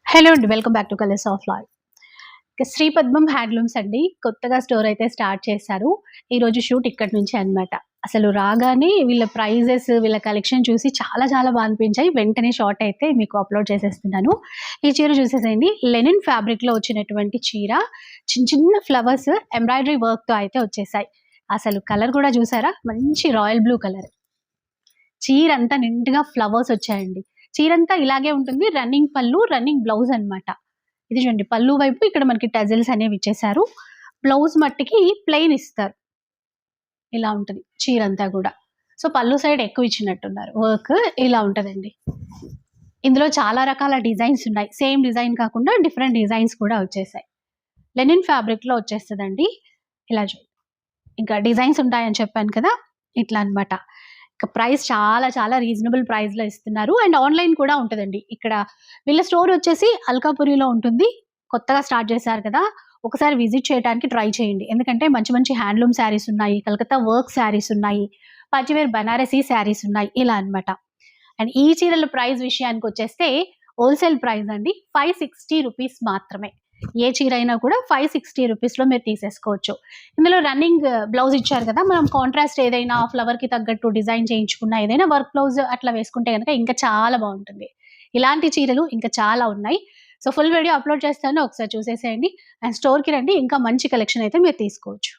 Hello అండి. Welcome back to colours of life. ఇక శ్రీ పద్మం హ్యాండ్లూమ్స్ అండి. కొత్తగా స్టోర్ అయితే స్టార్ట్ చేశారు. ఈరోజు షూట్ ఇక్కడి నుంచే అన్నమాట. అసలు రాగానే వీళ్ళ ప్రైజెస్, వీళ్ళ కలెక్షన్ చూసి చాలా చాలా బా అనిపించాయి. వెంటనే షార్ట్ అయితే మీకు అప్‌లోడ్ చేసేస్తున్నాను. ఈ చీర చూసేసేయండి. లెనిన్ ఫ్యాబ్రిక్‌లో వచ్చినటువంటి చీర. చిన్న చిన్న ఫ్లవర్స్ ఎంబ్రాయిడరీ వర్క్‌తో అయితే వచ్చేసాయి. అసలు కలర్ కూడా చూసారా? మంచి రాయల్ బ్లూ కలర్. చీరంతా నిండుగా ఫ్లవర్స్ వచ్చాయండి. చీరంతా ఇలాగే ఉంటుంది. రన్నింగ్ పళ్ళు, రన్నింగ్ బ్లౌజ్ అన్నమాట. ఇది చూడండి పళ్ళు వైపు ఇక్కడ మనకి టజిల్స్ అనేవి ఇచ్చేసారు. బ్లౌజ్ మట్టికి ప్లెయిన్ ఇస్తారు. ఇలా ఉంటది చీరంతా గూడా. సో, పళ్ళు సైడ్ ఎక్కువ ఇచ్చినట్టున్నారు వర్క్. ఇలా ఉంటదండి. ఇందులో చాలా రకాల డిజైన్స్ ఉన్నాయి. సేమ్ డిజైన్ కాకుండా డిఫరెంట్ డిజైన్స్ కూడా వచ్చేసాయి. లెనిన్ ఫ్యాబ్రిక్‌లో వచ్చేస్తదండి. ఇలా ఇంకా డిజైన్స్ ఉంటాయని చెప్పాను కదా! ఇట్లా అన్నమాట. ఇక ప్రైస్ చాలా చాలా రీజనబుల్ ప్రైస్‌లో ఇస్తున్నారు. అండ్ ఆన్‌లైన్ కూడా ఉంటదండి. ఇక్కడ వీళ్ళ స్టోర్ వచ్చేసి అల్కాపురిలో ఉంటుంది. కొత్తగా స్టార్ట్ చేశారు కదా! ఒకసారి విజిట్ చేయడానికి ట్రై చేయండి. ఎందుకంటే మంచి మంచి హ్యాండ్లూమ్ శారీస్ ఉన్నాయి. కలకత్తా వర్క్ శారీస్ ఉన్నాయి. పార్టీ వేర్ బనారసి శారీస్ ఉన్నాయి. ఇలా అన్నమాట. అండ్ ఈ చీరల ప్రైస్ విషయానికొచ్చేస్తే హోల్‌సేల్ ప్రైస్ అండి. రూ. 560 మాత్రమే. ఏ చీర అయినా కూడా 560 రూపీస్‌లో మీరు తీసేసుకోవచ్చు. ఇందులో రన్నింగ్ బ్లౌజ్ ఇచ్చారు కదా! మనం కాంట్రాస్ట్ ఏదైనా ఫ్లవర్‌కి తగ్గట్టు డిజైన్ చేయించుకున్న ఏదైనా వర్క్ బ్లౌజ్ అట్లా వేసుకుంటే గనక ఇంకా చాలా బావుంటుంది. ఇలాంటి చీరలు ఇంకా చాలా ఉన్నాయి. సో, ఫుల్ వీడియో అప్‌లోడ్ చేస్తాను. ఒకసారి చూసేసేయండి. అండ్ స్టోర్‌కి రండి. ఇంకా మంచి కలెక్షన్ అయితే మీరు తీసుకోవచ్చు.